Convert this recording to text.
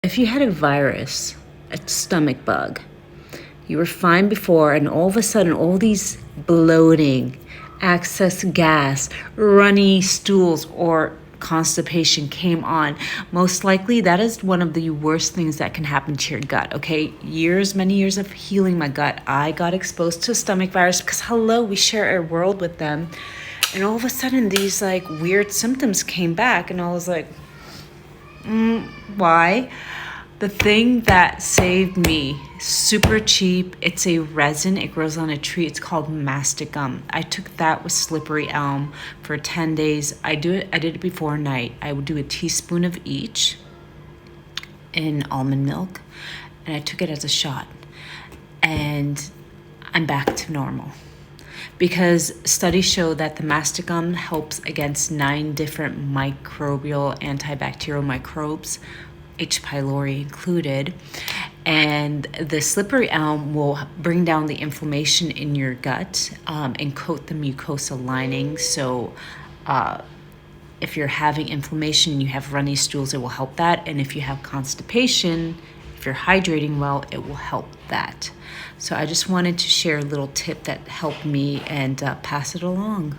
If you had a virus, a stomach bug, you were fine before, and all of a sudden, all these bloating, excess gas, runny stools, or constipation came on, most likely that is one of the worst things that can happen to your gut. Okay, many years of healing my gut, I got exposed to a stomach virus because hello, we share a world with them, and all of a sudden these like weird symptoms came back, and I was like, why? The thing that saved me, super cheap, it's a resin, it grows on a tree, it's called Mastigum. I took that with Slippery Elm for 10 days. I did it before night. I would do a teaspoon of each in almond milk, and I took it as a shot. And I'm back to normal. Because studies show that the Mastigum helps against 9 different microbial antibacterial microbes, H. pylori included, and the Slippery Elm will bring down the inflammation in your gut and coat the mucosa lining. So if you're having inflammation and you have runny stools, it will help that. And if you have constipation, if you're hydrating well, it will help that. So I just wanted to share a little tip that helped me and pass it along.